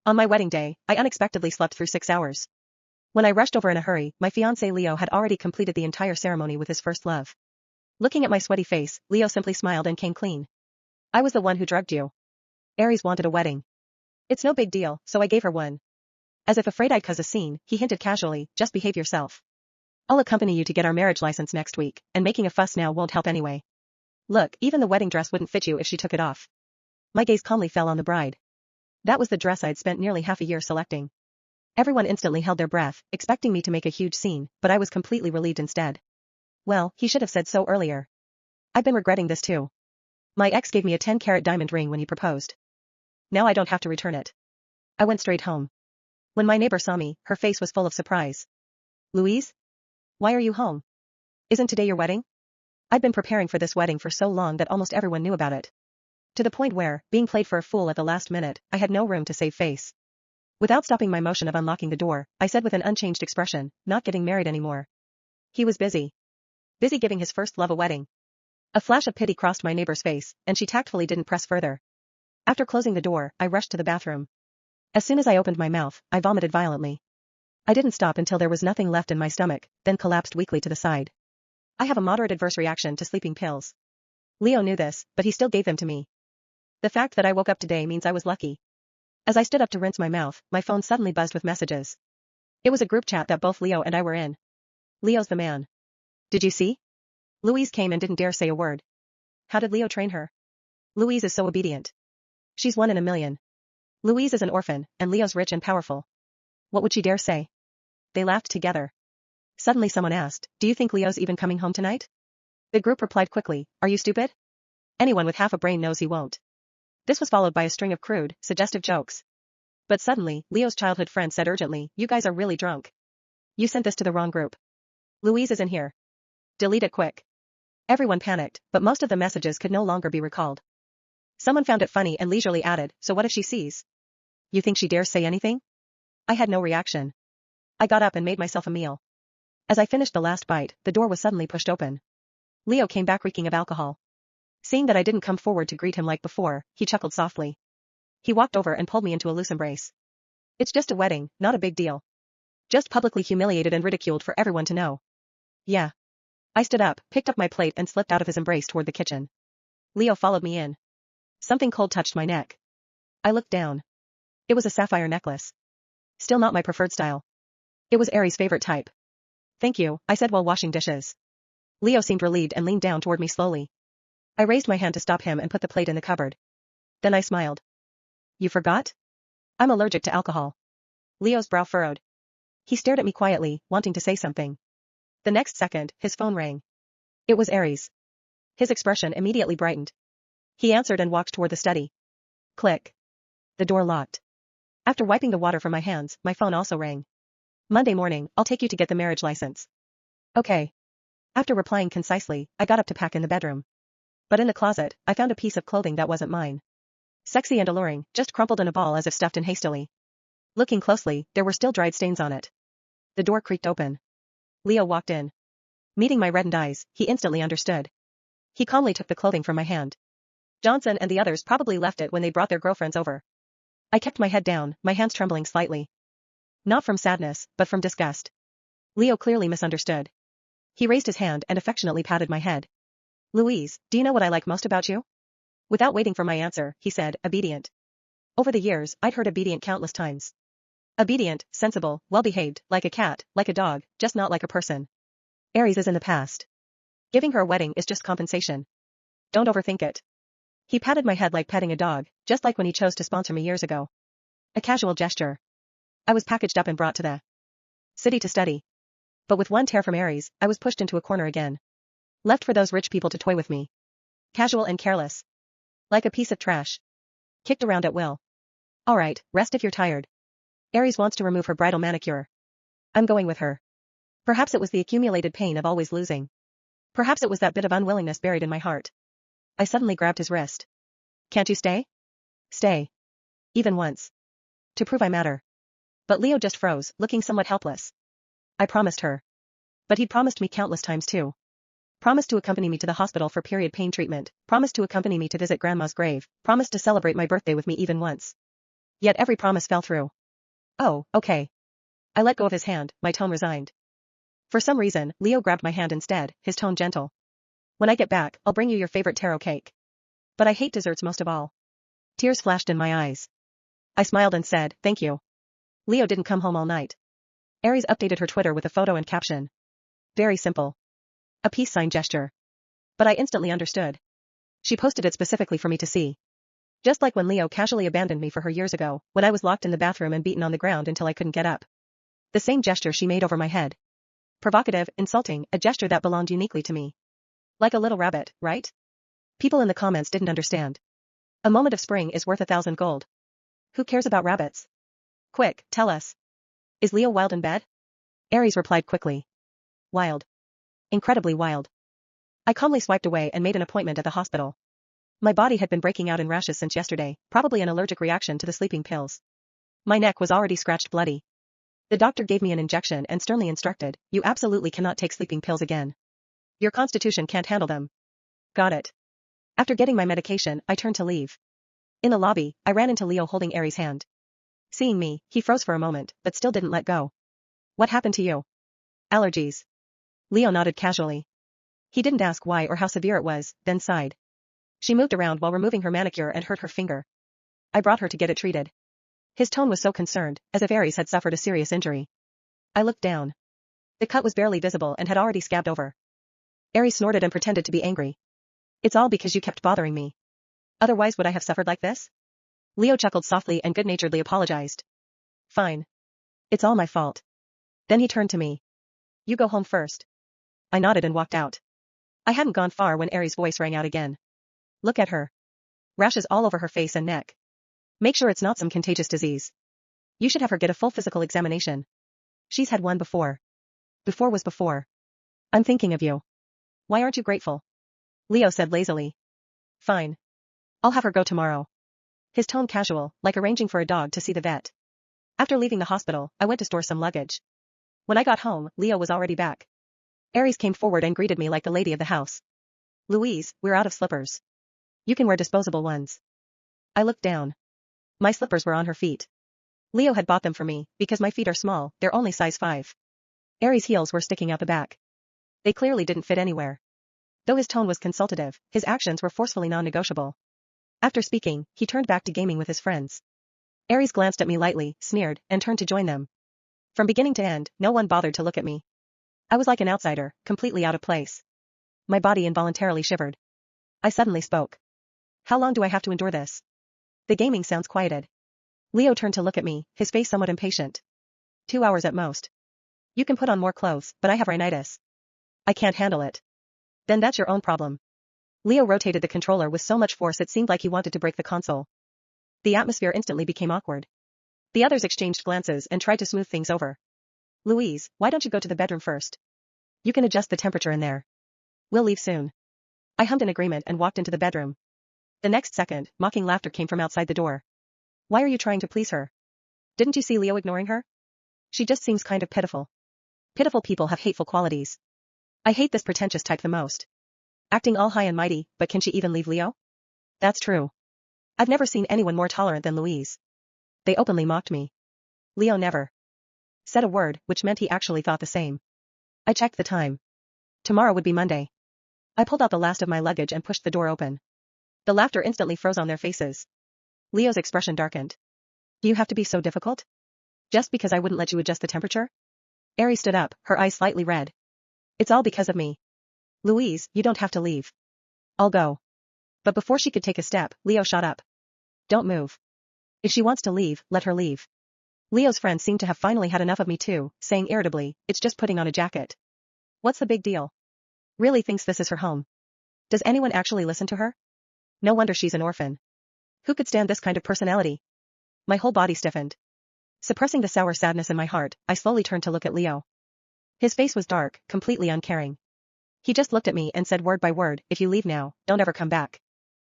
On my wedding day, I unexpectedly slept through 6 hours. When I rushed over in a hurry, my fiancé Leo had already completed the entire ceremony with his first love. Looking at my sweaty face, Leo simply smiled and came clean. I was the one who drugged you. Aries wanted a wedding. It's no big deal, so I gave her one. As if afraid I'd cause a scene, he hinted casually, just behave yourself. I'll accompany you to get our marriage license next week, and making a fuss now won't help anyway. Look, even the wedding dress wouldn't fit you if she took it off. My gaze calmly fell on the bride. That was the dress I'd spent nearly half a year selecting. Everyone instantly held their breath, expecting me to make a huge scene, but I was completely relieved instead. Well, he should have said so earlier. I've been regretting this too. My ex gave me a 10-carat diamond ring when he proposed. Now I don't have to return it. I went straight home. When my neighbor saw me, her face was full of surprise. Louise? Why are you home? Isn't today your wedding? I'd been preparing for this wedding for so long that almost everyone knew about it. To the point where, being played for a fool at the last minute, I had no room to save face. Without stopping my motion of unlocking the door, I said with an unchanged expression, not getting married anymore. He was busy. Busy giving his first love a wedding. A flash of pity crossed my neighbor's face, and she tactfully didn't press further. After closing the door, I rushed to the bathroom. As soon as I opened my mouth, I vomited violently. I didn't stop until there was nothing left in my stomach, then collapsed weakly to the side. I have a moderate adverse reaction to sleeping pills. Leo knew this, but he still gave them to me. The fact that I woke up today means I was lucky. As I stood up to rinse my mouth, my phone suddenly buzzed with messages. It was a group chat that both Leo and I were in. Leo's the man. Did you see? Louise came and didn't dare say a word. How did Leo train her? Louise is so obedient. She's 1 in a million. Louise is an orphan, and Leo's rich and powerful. What would she dare say? They laughed together. Suddenly someone asked, do you think Leo's even coming home tonight? The group replied quickly, are you stupid? Anyone with half a brain knows he won't. This was followed by a string of crude, suggestive jokes. But suddenly, Leo's childhood friend said urgently, you guys are really drunk. You sent this to the wrong group. Louise is in here. Delete it quick. Everyone panicked, but most of the messages could no longer be recalled. Someone found it funny and leisurely added, so what if she sees? You think she dares say anything? I had no reaction. I got up and made myself a meal. As I finished the last bite, the door was suddenly pushed open. Leo came back reeking of alcohol. Seeing that I didn't come forward to greet him like before, he chuckled softly. He walked over and pulled me into a loose embrace. It's just a wedding, not a big deal. Just publicly humiliated and ridiculed for everyone to know. Yeah. I stood up, picked up my plate and slipped out of his embrace toward the kitchen. Leo followed me in. Something cold touched my neck. I looked down. It was a sapphire necklace. Still not my preferred style. It was Aries' favorite type. Thank you, I said while washing dishes. Leo seemed relieved and leaned down toward me slowly. I raised my hand to stop him and put the plate in the cupboard. Then I smiled. You forgot? I'm allergic to alcohol. Leo's brow furrowed. He stared at me quietly, wanting to say something. The next second, his phone rang. It was Aries. His expression immediately brightened. He answered and walked toward the study. Click. The door locked. After wiping the water from my hands, my phone also rang. Monday morning, I'll take you to get the marriage license. Okay. After replying concisely, I got up to pack in the bedroom. But in the closet, I found a piece of clothing that wasn't mine. Sexy and alluring, just crumpled in a ball as if stuffed in hastily. Looking closely, there were still dried stains on it. The door creaked open. Leo walked in. Meeting my reddened eyes, he instantly understood. He calmly took the clothing from my hand. Johnson and the others probably left it when they brought their girlfriends over. I kept my head down, my hands trembling slightly. Not from sadness, but from disgust. Leo clearly misunderstood. He raised his hand and affectionately patted my head. Louise, do you know what I like most about you? Without waiting for my answer, he said, obedient. Over the years, I'd heard obedient countless times. Obedient, sensible, well-behaved, like a cat, like a dog, just not like a person. Aries is in the past. Giving her a wedding is just compensation. Don't overthink it. He patted my head like petting a dog, just like when he chose to sponsor me years ago. A casual gesture. I was packaged up and brought to the city to study. But with one tear from Aries, I was pushed into a corner again. Left for those rich people to toy with me. Casual and careless. Like a piece of trash. Kicked around at will. Alright, rest if you're tired. Aries wants to remove her bridal manicure. I'm going with her. Perhaps it was the accumulated pain of always losing. Perhaps it was that bit of unwillingness buried in my heart. I suddenly grabbed his wrist. Can't you stay? Stay. Even once. To prove I matter. But Leo just froze, looking somewhat helpless. I promised her. But he'd promised me countless times too. Promised to accompany me to the hospital for period pain treatment, promised to accompany me to visit grandma's grave, promised to celebrate my birthday with me even once. Yet every promise fell through. Oh, okay. I let go of his hand, my tone resigned. For some reason, Leo grabbed my hand instead, his tone gentle. When I get back, I'll bring you your favorite taro cake. But I hate desserts most of all. Tears flashed in my eyes. I smiled and said, thank you. Leo didn't come home all night. Aries updated her Twitter with a photo and caption. Very simple. A peace sign gesture. But I instantly understood. She posted it specifically for me to see. Just like when Leo casually abandoned me for her years ago, when I was locked in the bathroom and beaten on the ground until I couldn't get up. The same gesture she made over my head. Provocative, insulting, a gesture that belonged uniquely to me. Like a little rabbit, right? People in the comments didn't understand. A moment of spring is worth 1,000 gold. Who cares about rabbits? Quick, tell us. Is Leo wild in bed? Aries replied quickly. Wild. Incredibly wild. I calmly swiped away and made an appointment at the hospital. My body had been breaking out in rashes since yesterday, probably an allergic reaction to the sleeping pills. My neck was already scratched bloody. The doctor gave me an injection and sternly instructed, you absolutely cannot take sleeping pills again. Your constitution can't handle them. Got it. After getting my medication, I turned to leave. In the lobby, I ran into Leo holding Aries' hand. Seeing me, he froze for a moment, but still didn't let go. What happened to you? Allergies. Leo nodded casually. He didn't ask why or how severe it was, then sighed. She moved around while removing her manicure and hurt her finger. I brought her to get it treated. His tone was so concerned, as if Aries had suffered a serious injury. I looked down. The cut was barely visible and had already scabbed over. Aries snorted and pretended to be angry. It's all because you kept bothering me. Otherwise would I have suffered like this? Leo chuckled softly and good-naturedly apologized. Fine. It's all my fault. Then he turned to me. You go home first. I nodded and walked out. I hadn't gone far when Aries' voice rang out again. Look at her. Rashes all over her face and neck. Make sure it's not some contagious disease. You should have her get a full physical examination. She's had one before. Before was before. I'm thinking of you. Why aren't you grateful? Leo said lazily. Fine. I'll have her go tomorrow. His tone casual, like arranging for a dog to see the vet. After leaving the hospital, I went to store some luggage. When I got home, Leo was already back. Aries came forward and greeted me like the lady of the house. Louise, we're out of slippers. You can wear disposable ones. I looked down. My slippers were on her feet. Leo had bought them for me, because my feet are small, they're only size 5. Aries' heels were sticking out the back. They clearly didn't fit anywhere. Though his tone was consultative, his actions were forcefully non-negotiable. After speaking, he turned back to gaming with his friends. Aries glanced at me lightly, sneered, and turned to join them. From beginning to end, no one bothered to look at me. I was like an outsider, completely out of place. My body involuntarily shivered. I suddenly spoke. How long do I have to endure this? The gaming sounds quieted. Leo turned to look at me, his face somewhat impatient. 2 hours at most. You can put on more clothes, but I have rhinitis. I can't handle it. Then that's your own problem. Leo rotated the controller with so much force it seemed like he wanted to break the console. The atmosphere instantly became awkward. The others exchanged glances and tried to smooth things over. Louise, why don't you go to the bedroom first? You can adjust the temperature in there. We'll leave soon. I hummed in agreement and walked into the bedroom. The next second, mocking laughter came from outside the door. Why are you trying to please her? Didn't you see Leo ignoring her? She just seems kind of pitiful. Pitiful people have hateful qualities. I hate this pretentious type the most. Acting all high and mighty, but can she even leave Leo? That's true. I've never seen anyone more tolerant than Louise. They openly mocked me. Leo never said a word, which meant he actually thought the same. I checked the time. Tomorrow would be Monday. I pulled out the last of my luggage and pushed the door open. The laughter instantly froze on their faces. Leo's expression darkened. Do you have to be so difficult? Just because I wouldn't let you adjust the temperature? Aries stood up, her eyes slightly red. It's all because of me. Louise, you don't have to leave. I'll go. But before she could take a step, Leo shot up. Don't move. If she wants to leave, let her leave. Leo's friends seemed to have finally had enough of me too, saying irritably, it's just putting on a jacket. What's the big deal? Really thinks this is her home. Does anyone actually listen to her? No wonder she's an orphan. Who could stand this kind of personality? My whole body stiffened. Suppressing the sour sadness in my heart, I slowly turned to look at Leo. His face was dark, completely uncaring. He just looked at me and said word by word, if you leave now, don't ever come back.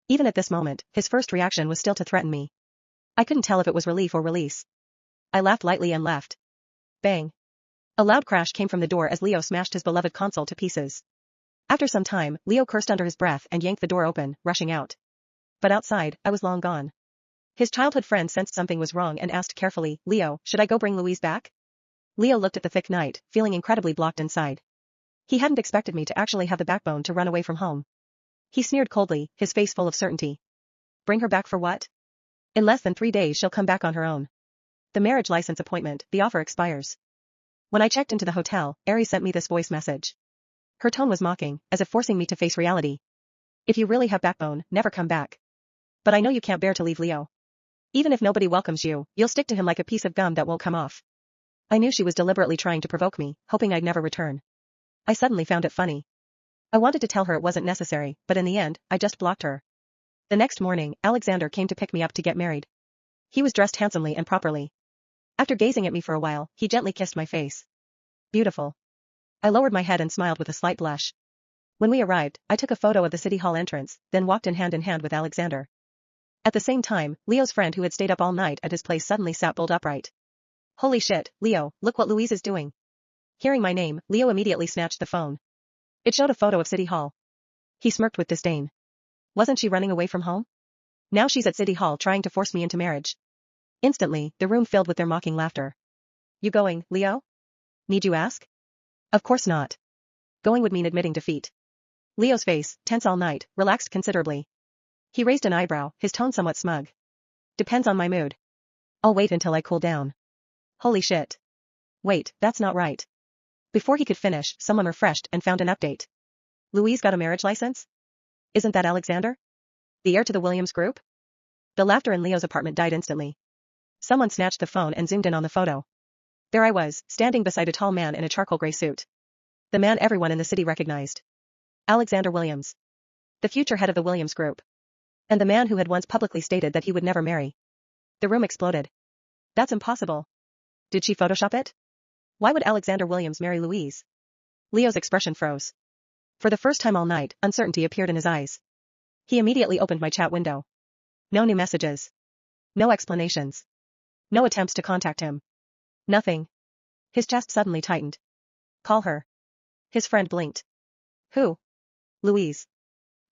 Even at this moment, his first reaction was still to threaten me. I couldn't tell if it was relief or release. I laughed lightly and left. Bang. A loud crash came from the door as Leo smashed his beloved console to pieces. After some time, Leo cursed under his breath and yanked the door open, rushing out. But outside, I was long gone. His childhood friend sensed something was wrong and asked carefully, Leo, should I go bring Louise back? Leo looked at the thick night, feeling incredibly blocked inside. He hadn't expected me to actually have the backbone to run away from home. He sneered coldly, his face full of certainty. Bring her back for what? In less than 3 days she'll come back on her own. The marriage license appointment, the offer expires. When I checked into the hotel, Aries sent me this voice message. Her tone was mocking, as if forcing me to face reality. If you really have backbone, never come back. But I know you can't bear to leave Leo. Even if nobody welcomes you, you'll stick to him like a piece of gum that won't come off. I knew she was deliberately trying to provoke me, hoping I'd never return. I suddenly found it funny. I wanted to tell her it wasn't necessary, but in the end, I just blocked her. The next morning, Alexander came to pick me up to get married. He was dressed handsomely and properly. After gazing at me for a while, he gently kissed my face. Beautiful. I lowered my head and smiled with a slight blush. When we arrived, I took a photo of the city hall entrance, then walked in hand with Alexander. At the same time, Leo's friend who had stayed up all night at his place suddenly sat bolt upright. Holy shit, Leo, look what Louise is doing. Hearing my name, Leo immediately snatched the phone. It showed a photo of City Hall. He smirked with disdain. Wasn't she running away from home? Now she's at City Hall trying to force me into marriage. Instantly, the room filled with their mocking laughter. You going, Leo? Need you ask? Of course not. Going would mean admitting defeat. Leo's face, tense all night, relaxed considerably. He raised an eyebrow, his tone somewhat smug. Depends on my mood. I'll wait until I cool down. Holy shit. Wait, that's not right. Before he could finish, someone refreshed and found an update. Louise got a marriage license? Isn't that Alexander? The heir to the Williams Group? The laughter in Leo's apartment died instantly. Someone snatched the phone and zoomed in on the photo. There I was, standing beside a tall man in a charcoal gray suit. The man everyone in the city recognized. Alexander Williams. The future head of the Williams Group. And the man who had once publicly stated that he would never marry. The room exploded. That's impossible. Did she Photoshop it? Why would Alexander Williams marry Louise? Leo's expression froze. For the first time all night, uncertainty appeared in his eyes. He immediately opened my chat window. No new messages. No explanations. No attempts to contact him. Nothing. His chest suddenly tightened. Call her. His friend blinked. Who? Louise.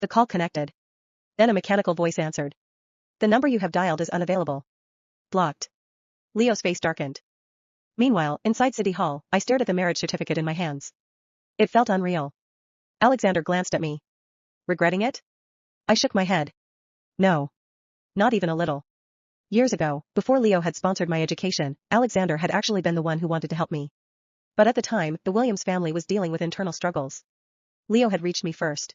The call connected. Then a mechanical voice answered. The number you have dialed is unavailable. Blocked. Leo's face darkened. Meanwhile, inside City Hall, I stared at the marriage certificate in my hands. It felt unreal. Alexander glanced at me. Regretting it? I shook my head. No. Not even a little. Years ago, before Leo had sponsored my education, Alexander had actually been the one who wanted to help me. But at the time, the Williams family was dealing with internal struggles. Leo had reached me first.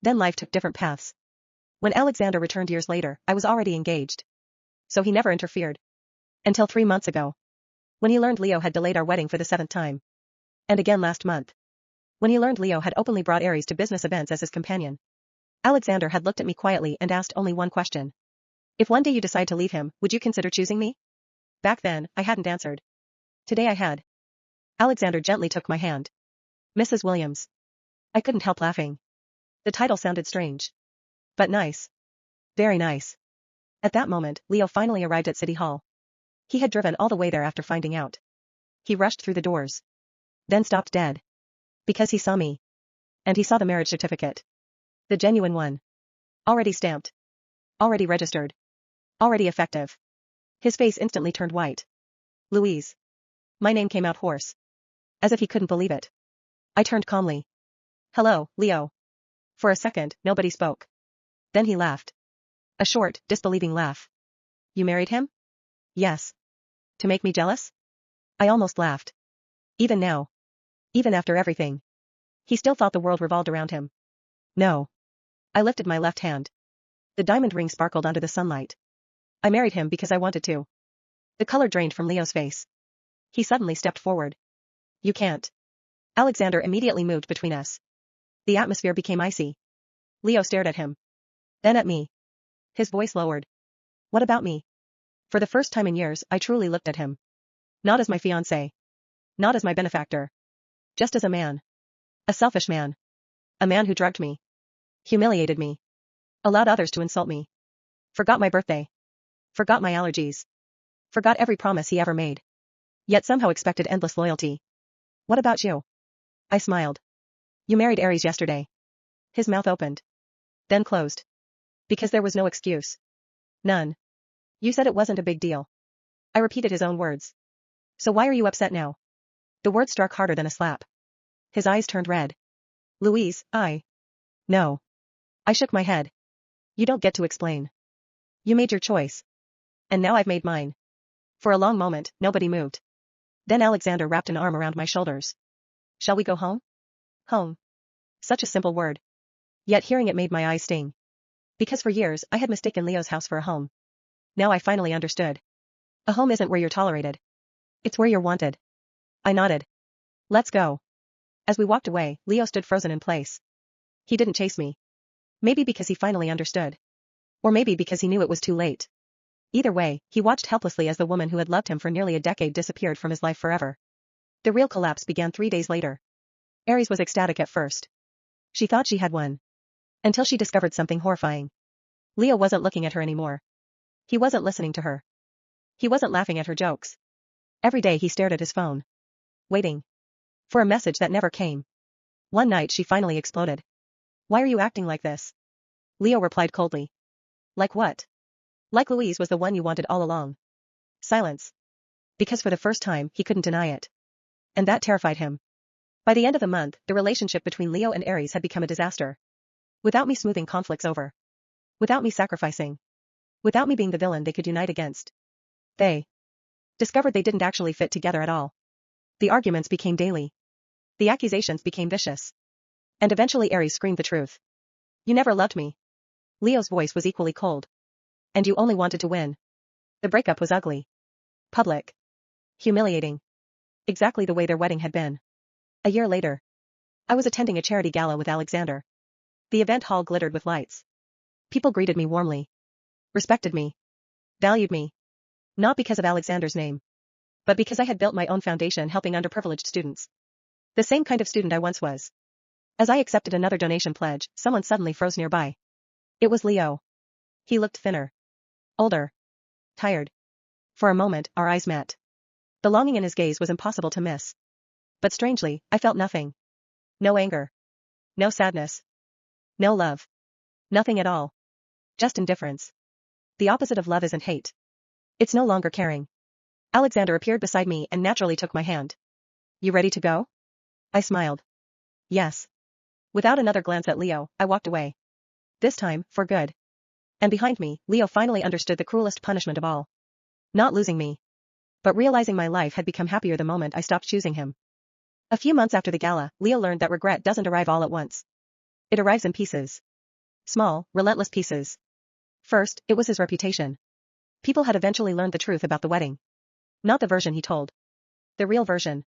Then life took different paths. When Alexander returned years later, I was already engaged. So he never interfered. Until 3 months ago. When he learned Leo had delayed our wedding for the 7th time. And again last month. When he learned Leo had openly brought Aries to business events as his companion. Alexander had looked at me quietly and asked only one question. If one day you decide to leave him, would you consider choosing me? Back then, I hadn't answered. Today I had. Alexander gently took my hand. Mrs. Williams. I couldn't help laughing. The title sounded strange. But nice. Very nice. At that moment, Leo finally arrived at City Hall. He had driven all the way there after finding out. He rushed through the doors. Then stopped dead. Because he saw me. And he saw the marriage certificate. The genuine one. Already stamped. Already registered. Already effective. His face instantly turned white. Louise. My name came out hoarse. As if he couldn't believe it. I turned calmly. Hello, Leo. For a second, nobody spoke. Then he laughed. A short, disbelieving laugh. You married him? Yes. To make me jealous? I almost laughed. Even now. Even after everything. He still thought the world revolved around him. No. I lifted my left hand. The diamond ring sparkled under the sunlight. I married him because I wanted to. The color drained from Leo's face. He suddenly stepped forward. You can't. Alexander immediately moved between us. The atmosphere became icy. Leo stared at him. Then at me. His voice lowered. What about me? For the first time in years, I truly looked at him. Not as my fiancé. Not as my benefactor. Just as a man. A selfish man. A man who drugged me. Humiliated me. Allowed others to insult me. Forgot my birthday. Forgot my allergies. Forgot every promise he ever made. Yet somehow expected endless loyalty. What about you? I smiled. You married Aries yesterday. His mouth opened. Then closed. Because there was no excuse. None. You said it wasn't a big deal. I repeated his own words. So why are you upset now? The word struck harder than a slap. His eyes turned red. Louise, No. I shook my head. You don't get to explain. You made your choice. And now I've made mine. For a long moment, nobody moved. Then Alexander wrapped an arm around my shoulders. Shall we go home? Home. Such a simple word. Yet hearing it made my eyes sting. Because for years, I had mistaken Leo's house for a home. Now I finally understood. A home isn't where you're tolerated. It's where you're wanted. I nodded. Let's go. As we walked away, Leo stood frozen in place. He didn't chase me. Maybe because he finally understood. Or maybe because he knew it was too late. Either way, he watched helplessly as the woman who had loved him for nearly a decade disappeared from his life forever. The real collapse began 3 days later. Aries was ecstatic at first. She thought she had won. Until she discovered something horrifying. Leo wasn't looking at her anymore. He wasn't listening to her. He wasn't laughing at her jokes. Every day he stared at his phone. Waiting. For a message that never came. One night she finally exploded. Why are you acting like this? Leo replied coldly. Like what? Like Louise was the one you wanted all along. Silence. Because for the first time, he couldn't deny it. And that terrified him. By the end of the month, the relationship between Leo and Aries had become a disaster. Without me smoothing conflicts over. Without me sacrificing. Without me being the villain they could unite against. They discovered they didn't actually fit together at all. The arguments became daily. The accusations became vicious. And eventually Aries screamed the truth. You never loved me. Leo's voice was equally cold. And you only wanted to win. The breakup was ugly. Public. Humiliating. Exactly the way their wedding had been. A year later. I was attending a charity gala with Alexander. The event hall glittered with lights. People greeted me warmly. Respected me. Valued me. Not because of Alexander's name. But because I had built my own foundation helping underprivileged students. The same kind of student I once was. As I accepted another donation pledge, someone suddenly froze nearby. It was Leo. He looked thinner. Older. Tired. For a moment, our eyes met. The longing in his gaze was impossible to miss. But strangely, I felt nothing. No anger. No sadness. No love. Nothing at all. Just indifference. The opposite of love isn't hate. It's no longer caring. Alexander appeared beside me and naturally took my hand. You ready to go? I smiled. Yes. Without another glance at Leo, I walked away. This time, for good. And behind me, Leo finally understood the cruelest punishment of all. Not losing me. But realizing my life had become happier the moment I stopped choosing him. A few months after the gala, Leo learned that regret doesn't arrive all at once. It arrives in pieces. Small, relentless pieces. First, it was his reputation. People had eventually learned the truth about the wedding. Not the version he told. The real version.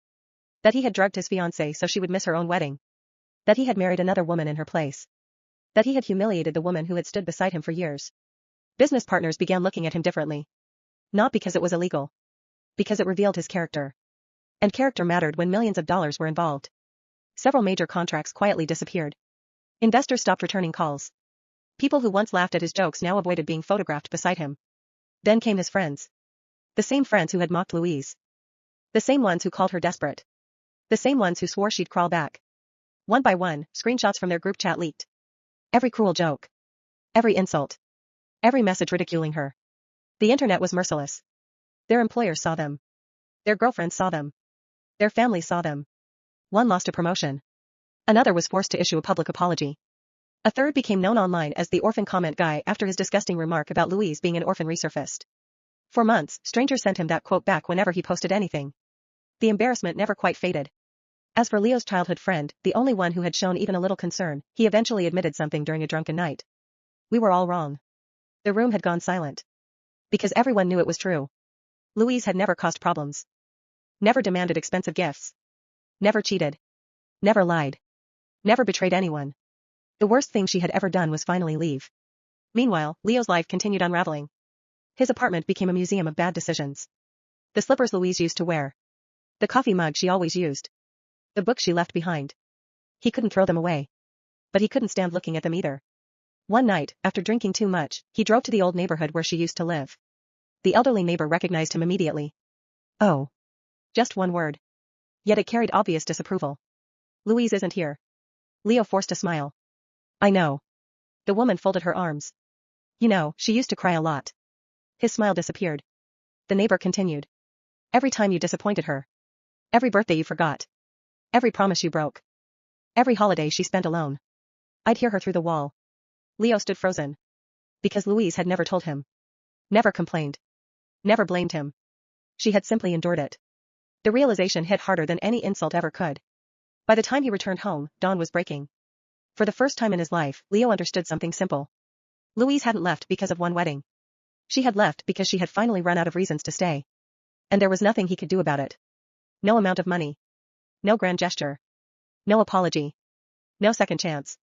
That he had drugged his fiancée so she would miss her own wedding. That he had married another woman in her place. That he had humiliated the woman who had stood beside him for years. Business partners began looking at him differently. Not because it was illegal. Because it revealed his character. And character mattered when millions of dollars were involved. Several major contracts quietly disappeared. Investors stopped returning calls. People who once laughed at his jokes now avoided being photographed beside him. Then came his friends. The same friends who had mocked Louise. The same ones who called her desperate. The same ones who swore she'd crawl back. One by one, screenshots from their group chat leaked. Every cruel joke. Every insult. Every message ridiculing her. The internet was merciless. Their employers saw them. Their girlfriends saw them. Their families saw them. One lost a promotion. Another was forced to issue a public apology. A third became known online as the orphan comment guy after his disgusting remark about Louise being an orphan resurfaced. For months, strangers sent him that quote back whenever he posted anything. The embarrassment never quite faded. As for Leo's childhood friend, the only one who had shown even a little concern, he eventually admitted something during a drunken night. We were all wrong. The room had gone silent. Because everyone knew it was true. Louise had never caused problems. Never demanded expensive gifts. Never cheated. Never lied. Never betrayed anyone. The worst thing she had ever done was finally leave. Meanwhile, Leo's life continued unraveling. His apartment became a museum of bad decisions. The slippers Louise used to wear. The coffee mug she always used. The books she left behind. He couldn't throw them away. But he couldn't stand looking at them either. One night, after drinking too much, he drove to the old neighborhood where she used to live. The elderly neighbor recognized him immediately. Oh. Just one word. Yet it carried obvious disapproval. Louise isn't here. Leo forced a smile. I know. The woman folded her arms. You know, she used to cry a lot. His smile disappeared. The neighbor continued. Every time you disappointed her. Every birthday you forgot. Every promise you broke. Every holiday she spent alone. I'd hear her through the wall. Leo stood frozen. Because Louise had never told him. Never complained. Never blamed him. She had simply endured it. The realization hit harder than any insult ever could. By the time he returned home, dawn was breaking. For the first time in his life, Leo understood something simple. Louise hadn't left because of one wedding. She had left because she had finally run out of reasons to stay. And there was nothing he could do about it. No amount of money. No grand gesture. No apology. No second chance.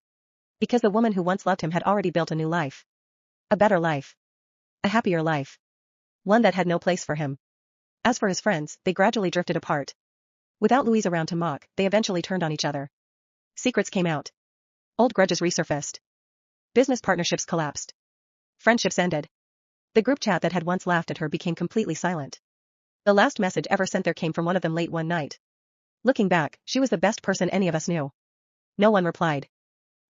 Because the woman who once loved him had already built a new life. A better life. A happier life. One that had no place for him. As for his friends, they gradually drifted apart. Without Louise around to mock, they eventually turned on each other. Secrets came out. Old grudges resurfaced. Business partnerships collapsed. Friendships ended. The group chat that had once laughed at her became completely silent. The last message ever sent there came from one of them late one night. Looking back, she was the best person any of us knew. No one replied.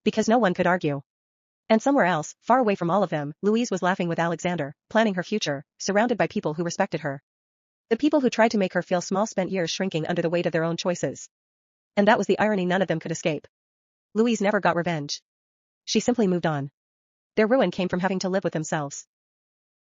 Because no one could argue. And somewhere else, far away from all of them, Louise was laughing with Alexander, planning her future, surrounded by people who respected her. The people who tried to make her feel small spent years shrinking under the weight of their own choices. And that was the irony none of them could escape. Louise never got revenge. She simply moved on. Their ruin came from having to live with themselves.